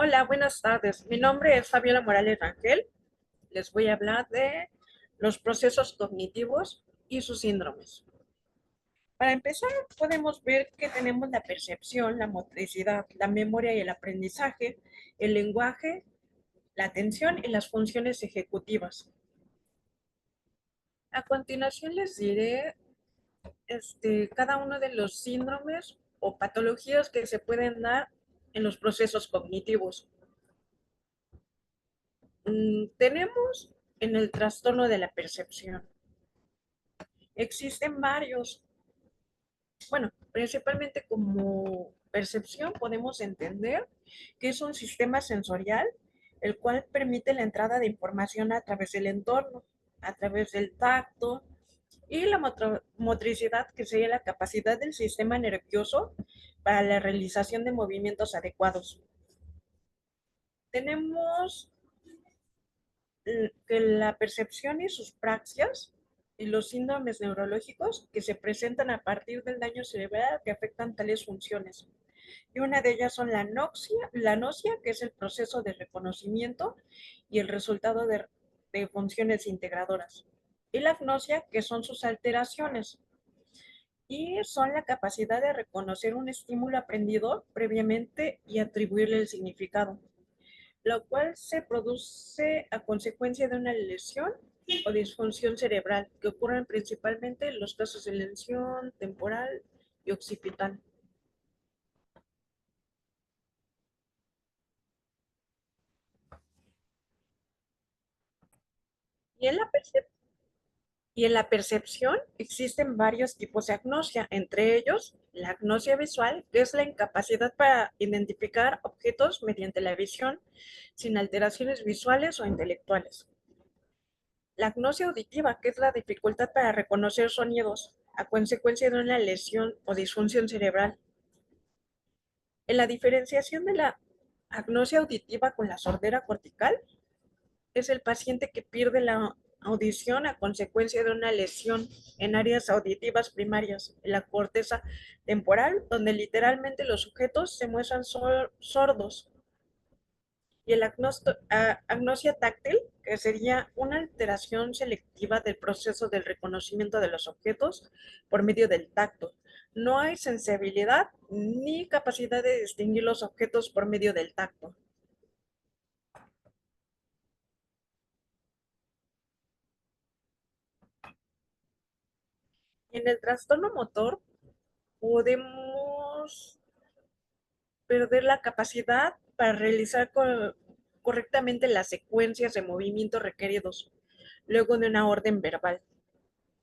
Hola, buenas tardes. Mi nombre es Fabiola Morales Rangel. Les voy a hablar de los procesos cognitivos y sus síndromes. Para empezar, podemos ver que tenemos la percepción, la motricidad, la memoria y el aprendizaje, el lenguaje, la atención y las funciones ejecutivas. A continuación les diré cada uno de los síndromes o patologías que se pueden dar en los procesos cognitivos. Tenemos en el trastorno de la percepción. Existen varios, bueno, principalmente como percepción podemos entender que es un sistema sensorial el cual permite la entrada de información a través del entorno, a través del tacto y la motricidad, que sería la capacidad del sistema nervioso para la realización de movimientos adecuados. Tenemos que la percepción y sus praxias y los síndromes neurológicos que se presentan a partir del daño cerebral que afectan tales funciones. Y una de ellas son la nocia, que es el proceso de reconocimiento y el resultado de funciones integradoras. Y la agnosia, que son sus alteraciones. Y son la capacidad de reconocer un estímulo aprendido previamente y atribuirle el significado, lo cual se produce a consecuencia de una lesión o disfunción cerebral que ocurren principalmente en los casos de lesión temporal y occipital. Y en la, percepción existen varios tipos de agnosia, entre ellos la agnosia visual, que es la incapacidad para identificar objetos mediante la visión sin alteraciones visuales o intelectuales. La agnosia auditiva, que es la dificultad para reconocer sonidos a consecuencia de una lesión o disfunción cerebral. En la diferenciación de la agnosia auditiva con la sordera cortical, es el paciente que pierde la audición a consecuencia de una lesión en áreas auditivas primarias, en la corteza temporal, donde literalmente los sujetos se muestran sordos. Y el agnosia táctil, que sería una alteración selectiva del proceso del reconocimiento de los objetos por medio del tacto. No hay sensibilidad ni capacidad de distinguir los objetos por medio del tacto. En el trastorno motor podemos perder la capacidad para realizar correctamente las secuencias de movimientos requeridos luego de una orden verbal,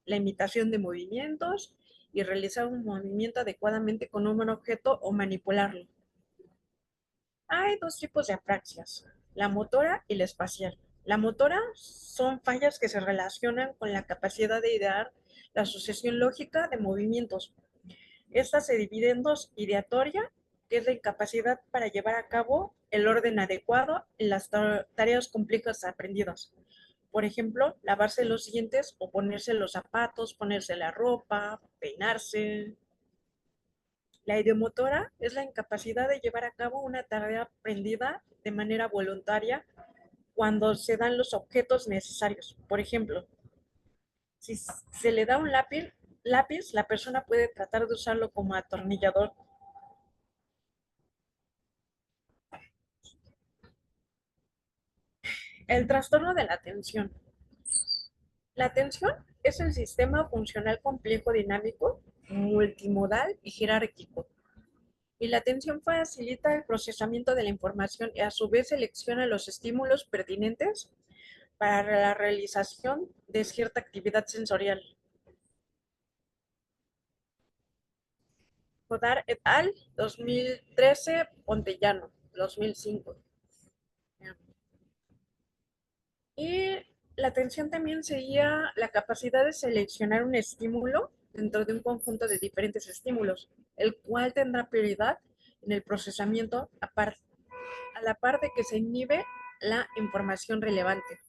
la imitación de movimientos y realizar un movimiento adecuadamente con un objeto o manipularlo. Hay dos tipos de apraxias, la motora y la espacial. La motora son fallas que se relacionan con la capacidad de idear la sucesión lógica de movimientos. Esta se divide en dos: ideatoria, que es la incapacidad para llevar a cabo el orden adecuado en las tareas complejas aprendidas. Por ejemplo, lavarse los dientes o ponerse los zapatos, ponerse la ropa, peinarse. La ideomotora es la incapacidad de llevar a cabo una tarea aprendida de manera voluntaria cuando se dan los objetos necesarios. Por ejemplo, si se le da un lápiz, la persona puede tratar de usarlo como atornillador. El trastorno de la atención. La atención es el sistema funcional complejo dinámico, multimodal y jerárquico. Y la atención facilita el procesamiento de la información y a su vez selecciona los estímulos pertinentes para la realización de cierta actividad sensorial. Godard et al. 2013, Pontellano, 2005. Y la atención también sería la capacidad de seleccionar un estímulo dentro de un conjunto de diferentes estímulos, el cual tendrá prioridad en el procesamiento a la par de que se inhibe la información relevante.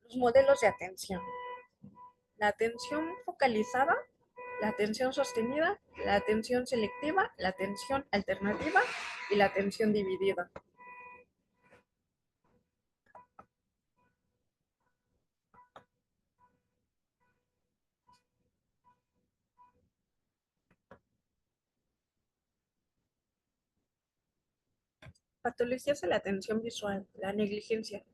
Los modelos de atención. La atención focalizada, la atención sostenida, la atención selectiva, la atención alternativa y la atención dividida. Patologías de la atención visual. La negligencia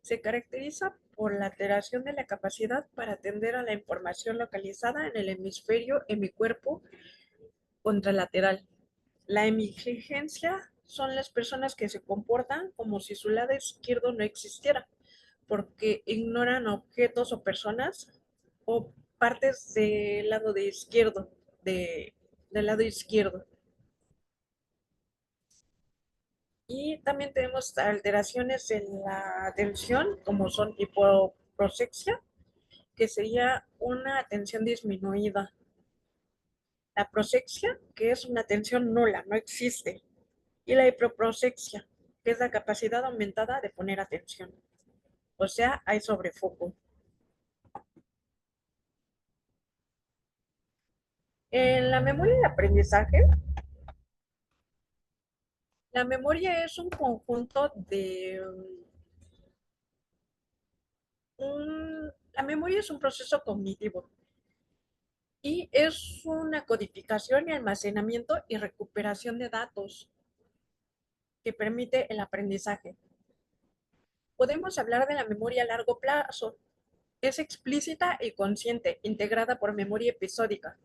se caracteriza por la alteración de la capacidad para atender a la información localizada en el hemisferio hemicuerpo contralateral. La negligencia son las personas que se comportan como si su lado izquierdo no existiera, porque ignoran objetos o personas o partes del lado de izquierdo, del lado izquierdo. Y también tenemos alteraciones en la atención, como son hipoprosexia, que sería una atención disminuida. La prosexia, que es una atención nula, no existe. Y la hipoprosexia, que es la capacidad aumentada de poner atención. O sea, hay sobrefoco. En la memoria de aprendizaje, la memoria es un conjunto de... la memoria es un proceso cognitivo y es una codificación y almacenamiento y recuperación de datos que permite el aprendizaje. Podemos hablar de la memoria a largo plazo. Es explícita y consciente, integrada por memoria episódica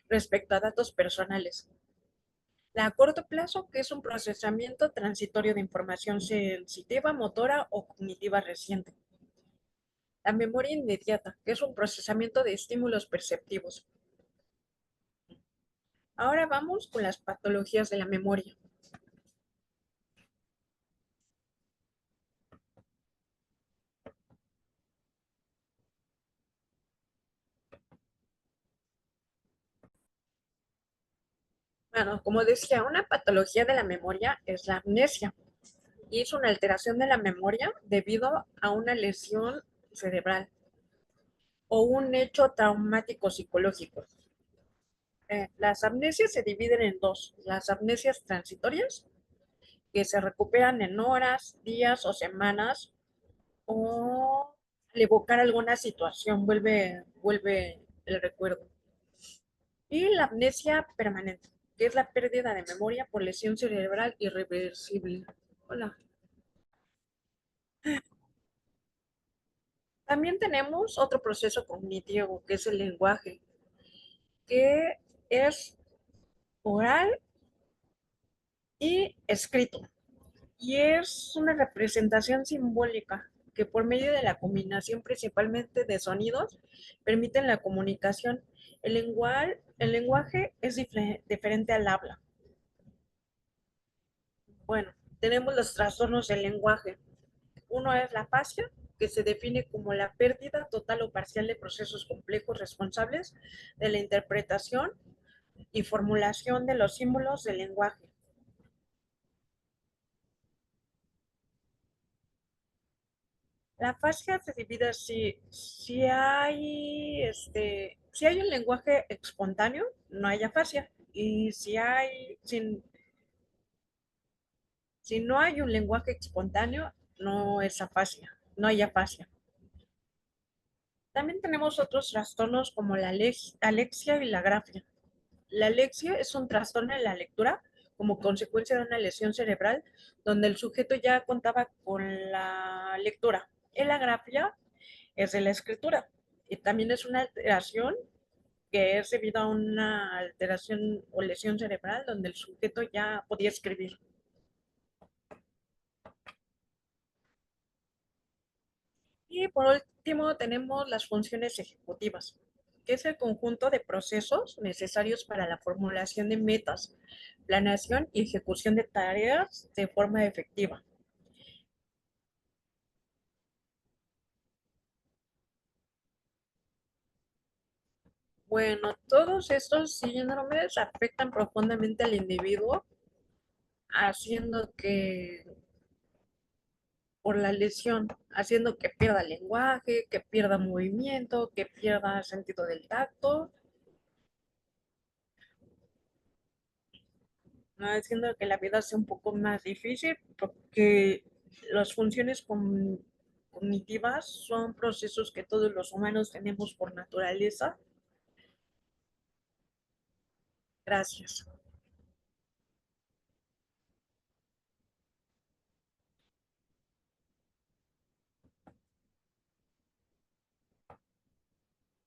respecto a datos personales. La a corto plazo, que es un procesamiento transitorio de información sensitiva, motora o cognitiva reciente. La memoria inmediata, que es un procesamiento de estímulos perceptivos. Ahora vamos con las patologías de la memoria. Bueno, como decía, una patología de la memoria es la amnesia y es una alteración de la memoria debido a una lesión cerebral o un hecho traumático psicológico. Las amnesias se dividen en dos, las amnesias transitorias, que se recuperan en horas, días o semanas, o al evocar alguna situación vuelve el recuerdo. Y la amnesia permanente, que es la pérdida de memoria por lesión cerebral irreversible. Hola. También tenemos otro proceso cognitivo, que es el lenguaje, que es oral y escrito. Y es una representación simbólica que por medio de la combinación principalmente de sonidos permiten la comunicación. El lenguaje es diferente al habla. Bueno, tenemos los trastornos del lenguaje. Uno es la afasia, que se define como la pérdida total o parcial de procesos complejos responsables de la interpretación y formulación de los símbolos del lenguaje. La fascia se divide así, si hay un lenguaje espontáneo, no hay afasia. Y si no hay un lenguaje espontáneo, no es afasia, no hay afasia. También tenemos otros trastornos como la alexia y la grafia. La alexia es un trastorno en la lectura como consecuencia de una lesión cerebral donde el sujeto ya contaba con la lectura. En la grafia es de la escritura y también es una alteración que es debido a una alteración o lesión cerebral donde el sujeto ya podía escribir. Y por último tenemos las funciones ejecutivas, que es el conjunto de procesos necesarios para la formulación de metas, planeación y ejecución de tareas de forma efectiva. Bueno, todos estos síndromes afectan profundamente al individuo, haciendo que por la lesión, haciendo que pierda lenguaje, que pierda movimiento, que pierda sentido del tacto. no haciendo que la vida sea un poco más difícil, porque las funciones cognitivas son procesos que todos los humanos tenemos por naturaleza. Gracias.